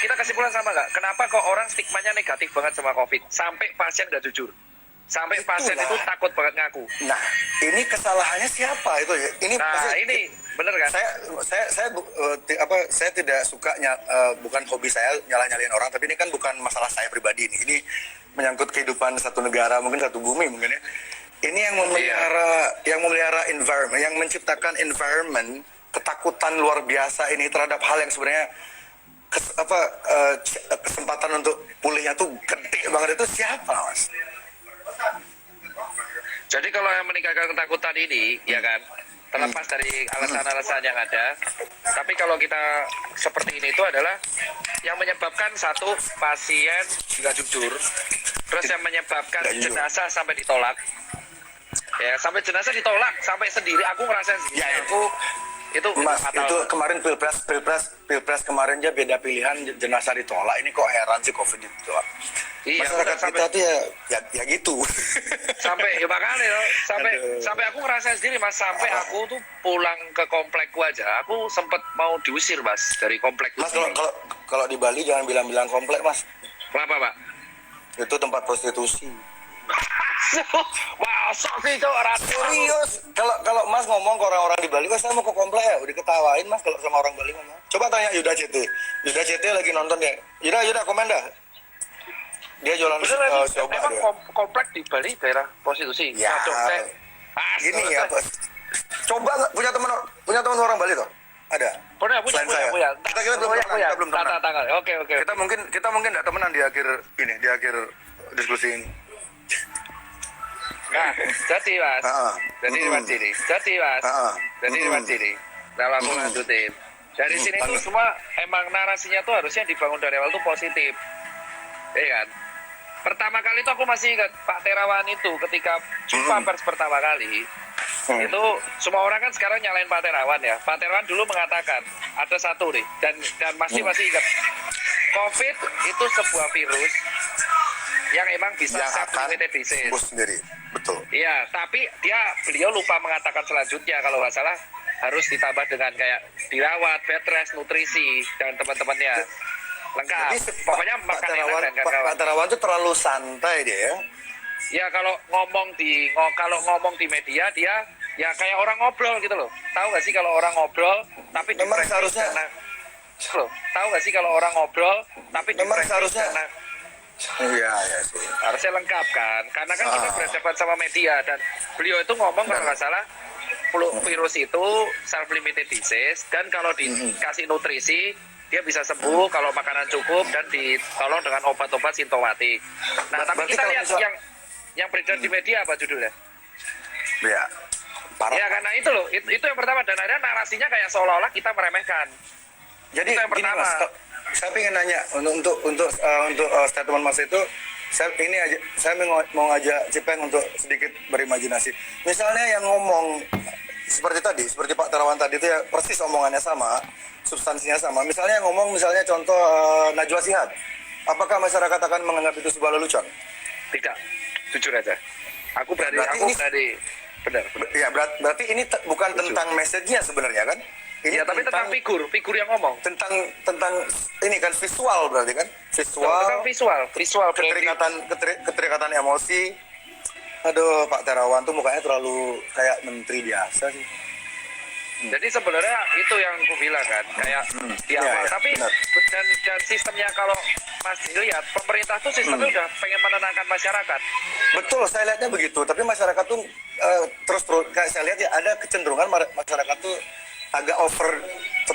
kita kesimpulan sama nggak? Kenapa kok orang stigmanya negatif banget sama COVID? Sampai pasien nggak jujur. Sampai pasien itu takut banget ngaku. Nah, ini kesalahannya siapa itu ya? Ini bener kan? Saya tidak suka bukan hobi saya nyalah-nyalain orang, tapi ini kan bukan masalah saya pribadi ini. Ini menyangkut kehidupan satu negara, mungkin satu bumi mungkin ya. Ini yang memelihara environment, yang menciptakan environment ketakutan luar biasa ini terhadap hal yang sebenarnya kesempatan untuk pulihnya tuh gede banget, itu siapa, Mas? Jadi kalau yang meninggalkan ketakutan ini, ya kan, terlepas dari alasan-alasan yang ada, tapi kalau kita seperti ini itu adalah yang menyebabkan satu, pasien nggak jujur, terus yang menyebabkan jenazah sampai ditolak, ya sampai jenazah ditolak, sampai sendiri, aku ngerasain sendiri, itu Mas, fatal. itu kemarin pilpres kemarin aja beda pilihan, jenazah ditolak. Ini kok heran sih COVID ditolak. Iya, masyarakat kita tuh ya gitu. Sampai ya makanya sampai aku ngerasain sendiri, Mas, sampai aku tuh pulang ke komplekku aja, aku sempet mau diusir, Mas, dari komplek. Mas, kalau di Bali jangan bilang komplek, Mas. Kenapa, Pak? Itu tempat prostitusi. Wah, sok sih itu orang serius. Kalau Mas ngomong ke orang-orang di Bali, saya mau ke komplek ya, udah ketawain Mas kalau sama orang Bali ngomong. Coba tanya Yuda CT lagi nonton ya. Yuda komen dah. Dia jualan coba emang dia. Komplek di Bali daerah prostitusi. Ya. Gini ya, coba nggak punya teman orang Bali toh? Ada. Punya. Kita belum temenan. Oke. Kita mungkin nggak temenan di akhir diskusi ini. Nah, jadi Mas. Jadi Mas ini. Kalau aku lanjutin. Dari sini tuh semua emang narasinya tuh harusnya dibangun dari awal tuh positif. Iya kan? Pertama kali itu aku masih ingat Pak Terawan itu ketika jumpa pers pertama kali. Itu semua orang kan sekarang nyalain Pak Terawan ya. Pak Terawan dulu mengatakan ada satu nih, dan masih ingat, COVID itu sebuah virus yang emang bisa self-limited disease sendiri. Betul. Iya, tapi beliau lupa mengatakan selanjutnya kalau nggak salah harus ditambah dengan kayak dirawat, bed rest, nutrisi dan teman-temannya lengkap. Jadi, pokoknya makan enak dan kawan-kawan. Pak Terawan itu terlalu santai dia ya. Ya kalau ngomong di media dia ya kayak orang ngobrol gitu loh. Tahu nggak sih kalau orang ngobrol tapi memang seharusnya tahu nggak sih kalau orang ngobrol tapi memang seharusnya iya sih. Harusnya lengkap kan, karena kan kita berhadapan sama media, dan beliau itu ngomong kalau nggak salah virus itu self-limited disease, dan kalau dikasih nutrisi dia bisa sembuh kalau makanan cukup dan ditolong dengan obat-obat sintomatik. Nah, tapi kita lihat yang beredar di media apa judulnya? Ya, ya karena itu loh, itu yang pertama, dan akhirnya narasinya kayak seolah-olah kita meremehkan. Jadi itu yang pertama. Mas, saya pengen nanya untuk statement Mas itu, saya mau ngajak Cipeng untuk sedikit berimajinasi. Misalnya yang ngomong seperti tadi, seperti Pak Terawan tadi itu ya persis omongannya sama, substansinya sama. Misalnya yang ngomong, misalnya contoh Najwa Shihab, apakah masyarakat akan menganggap itu sebuah lelucon? Tidak, jujur aja. Aku berani, benar. Ya berarti ini bukan tentang message-nya sebenarnya kan? Ini ya, tapi tentang figur yang ngomong. Tentang ini kan visual berarti kan? Tentang visual keterikatan emosi. Aduh, Pak Terawan tuh mukanya terlalu kayak menteri biasa sih. Jadi sebenarnya itu yang aku bilang kan, kayak di awal. Tapi dan sistemnya kalau Mas lihat, pemerintah tuh sistemnya udah pengen menenangkan masyarakat. Betul, saya lihatnya begitu. Tapi masyarakat tuh terus kayak saya lihat ya ada kecenderungan masyarakat tuh agak over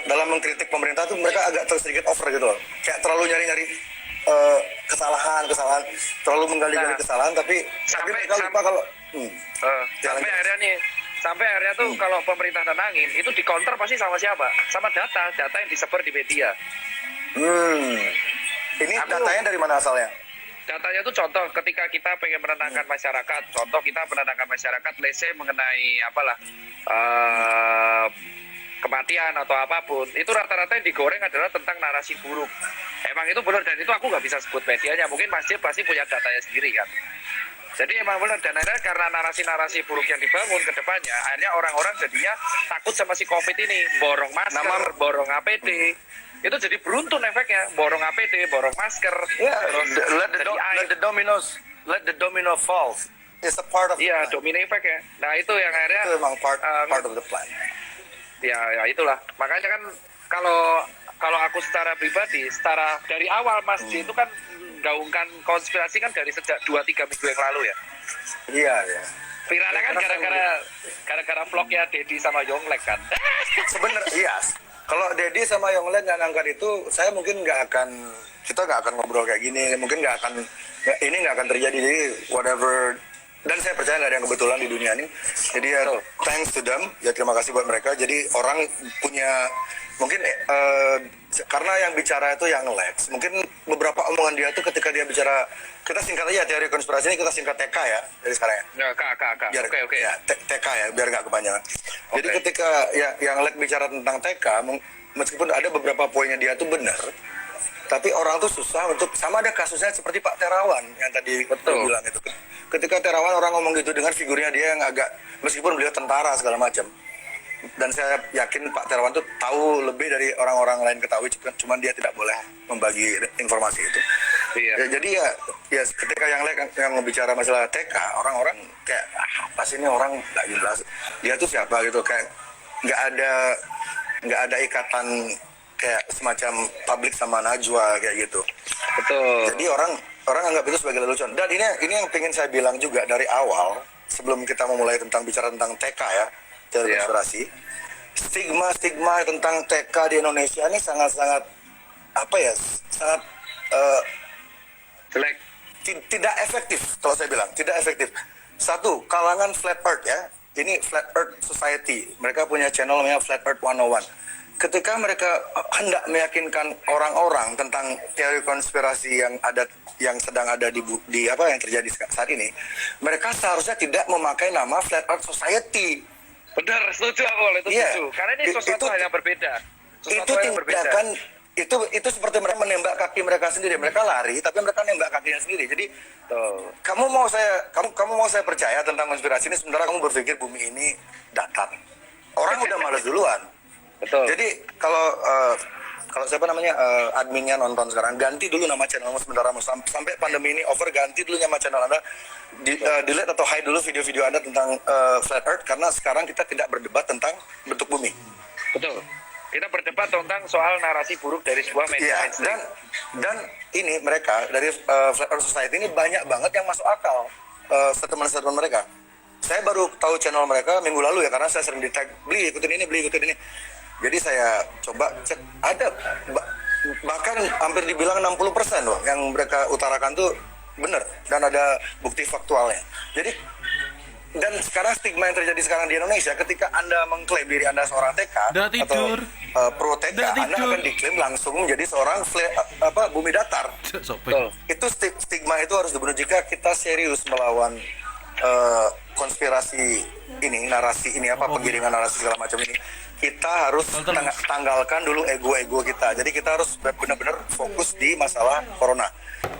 dalam mengkritik pemerintah tuh, mereka agak sedikit over gitu loh. Kayak terlalu nyari-nyari kesalahan, terlalu menggali-gali kesalahan, tapi mereka lupa kalau sampai akhirnya tuh kalau pemerintah tenangin itu di counter pasti sama siapa? Sama data yang disebar di media. Ini datanya dari mana asalnya? Datanya tuh contoh ketika kita pengen menenangkan masyarakat, lese mengenai apalah kematian atau apapun, itu rata-rata yang digoreng adalah tentang narasi buruk. Emang itu benar, dan itu aku nggak bisa sebut medianya, mungkin masjid pasti punya datanya sendiri kan. Jadi emang benar, dan akhirnya karena narasi-narasi buruk yang dibangun ke depannya, akhirnya orang-orang jadinya takut sama si COVID ini, borong masker, borong APD. Itu jadi beruntun efeknya, borong APD, borong masker. Let the domino fall. It's a part of the plan. domino effect ya. Nah itu yang akhirnya itu memang part of the plan. Ya itulah. Makanya kan kalau aku secara pribadi, dari awal Mas J itu kan gaungkan konspirasi kan dari sejak 2-3 minggu yang lalu ya. Iya. Viralnya kan gara-gara vlognya Dedi sama Yonglek kan. Sebenarnya iya. Kalau Dedi sama Yonglek nggak ngangkat itu, kita nggak akan ngobrol kayak gini. Mungkin ini nggak akan terjadi. Jadi whatever. Dan saya percaya nggak ada yang kebetulan di dunia ini. Jadi ya thanks to them. Ya terima kasih buat mereka. Jadi orang punya mungkin karena yang bicara itu yang Lex. Mungkin beberapa omongan dia tuh ketika dia bicara, kita singkat aja teori konspirasi ini, kita singkat TK ya dari sekarang ya. Ya, Oke. Ya, TK ya, biar nggak kepanjangan. Jadi ketika yang Lex bicara tentang TK, meskipun ada beberapa poinnya dia tuh benar, tapi orang tuh susah untuk, sama ada kasusnya seperti Pak Terawan yang tadi bilang itu. Ketika Terawan orang ngomong gitu dengan figurnya dia yang agak, meskipun beliau tentara segala macam. Dan saya yakin Pak Terawan tuh tahu lebih dari orang-orang lain ketahui, cuman dia tidak boleh membagi informasi itu. Iya. Ya, jadi ya ketika yang bicara masalah TK, orang-orang kayak apa sih ini orang nggak jelas. Dia tuh siapa gitu, kayak nggak ada ikatan kayak semacam publik sama Najwa kayak gitu. Betul. Jadi orang anggap itu sebagai lelucon. Dan ini yang pengen saya bilang juga dari awal, sebelum kita memulai bicara tentang TK ya, teori konspirasi. Stigma tentang TK di Indonesia ini sangat-sangat sangat jelek. Tidak efektif kalau saya bilang, tidak efektif. Satu, kalangan Flat Earth ya. Ini Flat Earth Society. Mereka punya channel namanya Flat Earth 101. Ketika mereka hendak meyakinkan orang-orang tentang teori konspirasi yang sedang ada di apa yang terjadi saat ini, mereka seharusnya tidak memakai nama Flat Earth Society. Benar, setuju aku itu setuju. Karena ini sesuatu yang berbeda. Itu seperti mereka menembak kaki mereka sendiri. Mereka lari, tapi mereka nembak kakinya sendiri. Jadi kamu mau saya percaya tentang konspirasi ini, sebenarnya kamu berpikir bumi ini datar. Orang udah malas duluan. Betul. Jadi kalau siapa namanya adminnya nonton sekarang, ganti dulu nama channelmu sebentar, sampai pandemi ini over, ganti dulu nama channel Anda, delete atau hide dulu video-video Anda tentang Flat Earth, karena sekarang kita tidak berdebat tentang bentuk bumi. Betul. Kita berdebat tentang soal narasi buruk dari sebuah media. Dan ini mereka dari Flat Earth Society ini banyak banget yang masuk akal statement-statement mereka. Saya baru tahu channel mereka minggu lalu ya, karena saya sering di-tag, beli ikutin ini. Jadi saya coba cek, ada bahkan hampir dibilang 60% loh yang mereka utarakan tuh benar dan ada bukti faktualnya. Jadi dan sekarang stigma yang terjadi sekarang di Indonesia, ketika Anda mengklaim diri Anda seorang TK Udah tidur. atau pro TK, Udah Anda tidur. akan diklaim langsung menjadi seorang bumi datar. Sopeng. Itu stigma itu harus dibunuh. Jika kita serius melawan konspirasi ini, narasi ini, penggiringan narasi segala macam ini, kita harus tanggalkan dulu ego-ego kita. Jadi kita harus benar-benar fokus di masalah corona.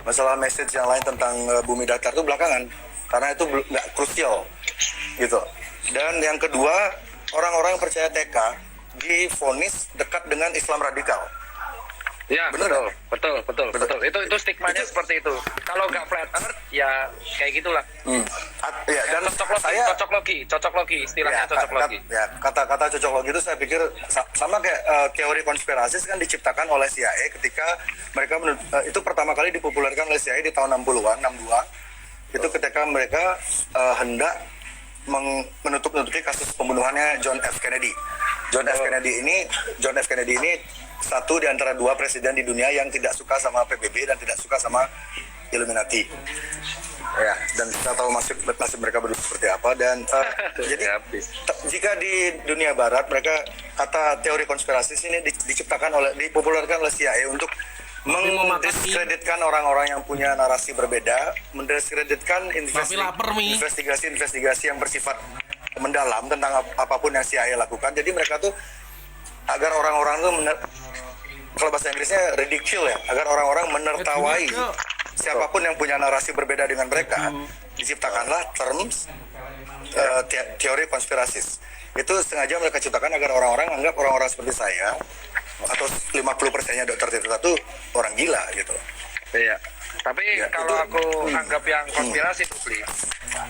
Masalah message yang lain tentang bumi datar itu belakangan, karena itu nggak krusial gitu. Dan yang kedua, orang-orang yang percaya TK divonis dekat dengan Islam radikal. Ya, Bener betul. Itu stigmanya seperti itu. Kalau nggak flat earth, ya kayak gitulah. Ya, dan Cocok logi, istilahnya cocok logi. Kata-kata cocok logi itu saya pikir sama kayak teori konspirasi kan diciptakan oleh CIA ketika mereka itu pertama kali dipopulerkan oleh CIA di tahun 60-an, 62. Itu ketika mereka hendak menutupi kasus pembunuhannya John F. Kennedy. John F. Kennedy ini satu di antara dua presiden di dunia yang tidak suka sama PBB dan tidak suka sama Illuminati. Ya, dan kita tahu nasib mereka berdua seperti apa. Dan jadi jika di dunia Barat mereka kata teori konspirasi ini dipopulerkan oleh CIA untuk mendiskreditkan orang-orang yang punya narasi berbeda, mendiskreditkan investigasi-investigasi yang bersifat mendalam tentang apapun yang CIA lakukan. Jadi mereka tuh agar orang-orang tuh kalau bahasa Inggrisnya ridicule ya, agar orang-orang menertawai siapapun yang punya narasi berbeda dengan mereka. Diciptakanlah terms teori konspirasis. Itu sengaja mereka ciptakan agar orang-orang anggap orang-orang seperti saya atau 50%-nya dokter Tirta itu orang gila gitu. Iya. Tapi Ya, kalau itu- aku anggap yang konspirasi tuh, Bli.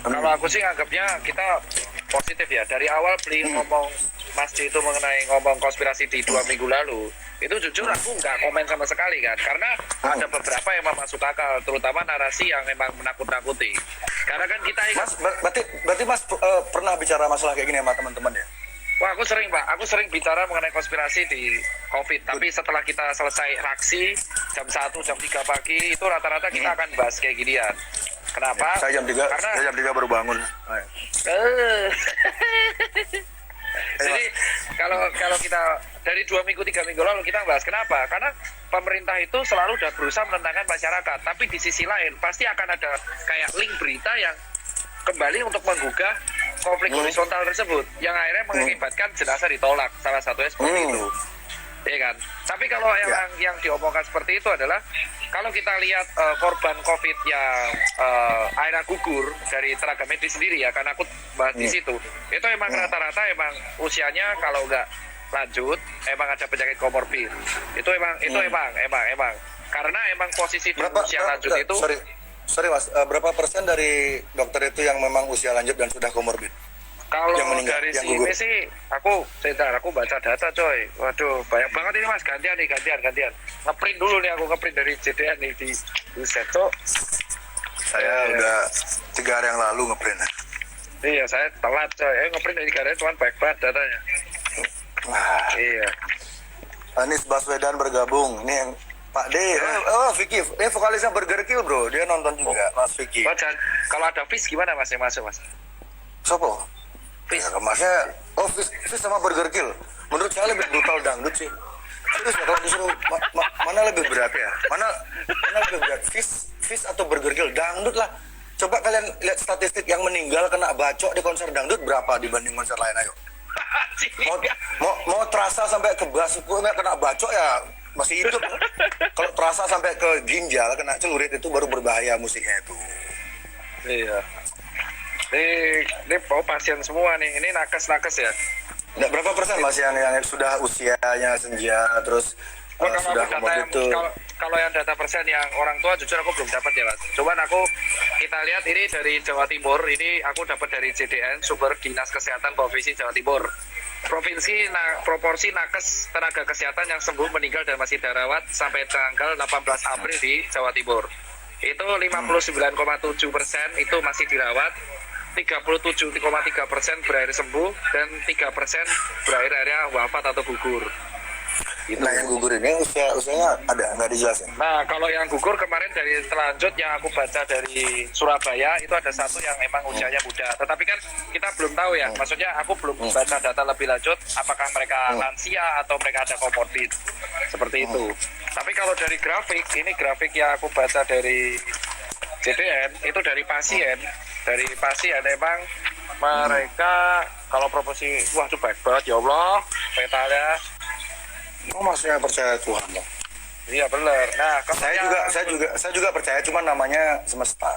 Kalau aku sih anggapnya kita positif ya. Dari awal Bli ngomong Mas J itu ngomong konspirasi di 2 minggu lalu, itu jujur aku nggak komen sama sekali kan. Karena ada beberapa yang memang masuk akal, terutama narasi yang memang menakut-nakuti. Karena kan kita ingat, Mas, berarti Mas pernah bicara masalah kayak gini sama teman-teman ya? wah aku sering Pak, aku sering bicara mengenai konspirasi di COVID. Tapi setelah kita selesai reaksi jam 1, jam 3 pagi, itu rata-rata kita akan bahas kayak ginian. Kenapa? Saya jam 3 baru bangun. Jadi kalau kita dari 2 minggu 3 minggu lalu kita bahas kenapa? Karena pemerintah itu selalu udah berusaha menenangkan masyarakat, tapi di sisi lain pasti akan ada kayak link berita yang kembali untuk menggugah konflik horizontal tersebut, yang akhirnya mengakibatkan jenazah ditolak. Salah satunya seperti itu, ya kan? Tapi kalau yang diomongkan seperti itu adalah kalau kita lihat korban COVID yang akhirnya gugur dari tenaga medis sendiri ya, karena aku bahas di situ, itu emang rata-rata emang usianya kalau nggak lanjut emang ada penyakit komorbid. Itu emang karena emang posisi di usia lanjut itu. Sorry Mas, berapa persen dari dokter itu yang memang usia lanjut dan sudah komorbid? Kalau yang meninggal, dari yang sini gugur? sih, aku baca data coy. Waduh, banyak banget ini Mas. Gantian. Ngeprint dulu nih, aku ngeprint dari JDN nih di Seto. Saya udah 3 hari yang lalu ngeprint. Iya, saya telat coy. Ngeprint dari 3 hari cuman baik banget datanya. Wah, Iya. Anies Baswedan bergabung. Ini yang Pak D. Vicky, dia vokalisnya Burger Kill bro. Dia nonton juga, Mas Vicky. Wajan, kalau ada Fish gimana Mas yang masuk Mas? Sopo? Fish. Ya, Masnya, Fish sama Burger Kill. Menurut saya lebih brutal dangdut sih. Terus ya, kalau disuruh mana lebih berat ya? Mana lebih berat? Fish atau Burger Kill? Dangdut lah. Coba kalian lihat statistik yang meninggal kena bacok di konser dangdut berapa dibanding konser lain, ayo. Mau terasa sampai ke basuku nggak kena bacok ya masih hidup. Kalau terasa sampai ke ginjal kena celurit itu baru berbahaya musiknya itu. Iya. Ini pasien semua nih. Ini nakes ya. Nggak, berapa persen Mas yang sudah usianya senja terus Kalau sudah data komorbid itu? kalau yang data persen yang orang tua jujur aku belum dapat ya Mas. Cuman kita lihat ini dari Jawa Timur. Ini aku dapat dari JDN, sumber Dinas Kesehatan Provinsi Jawa Timur. Proporsi nakes tenaga kesehatan yang sembuh, meninggal dan masih dirawat sampai tanggal 18 April di Jawa Timur. Itu 59,7% itu masih dirawat, 37,3% berakhir sembuh, dan 3% berakhir akhirnya wafat atau gugur. Gitu. Nah yang gugur ini usianya ada nggak dijelasin? Nah, kalau yang gugur kemarin dari selanjut yang aku baca dari Surabaya itu ada satu yang emang usianya muda. Tetapi kan kita belum tahu ya. Maksudnya aku belum baca data lebih lanjut apakah mereka lansia atau mereka ada komorbid. Seperti itu. Tapi kalau dari grafik, ini grafik yang aku baca dari JDN itu dari pasien. Dari pasien emang mereka kalau proporsi wah itu baik banget ya Allah petanya. Oh maksudnya percaya Tuhan loh. Iya benar. Nah, kalau Saya juga percaya, cuma namanya semesta.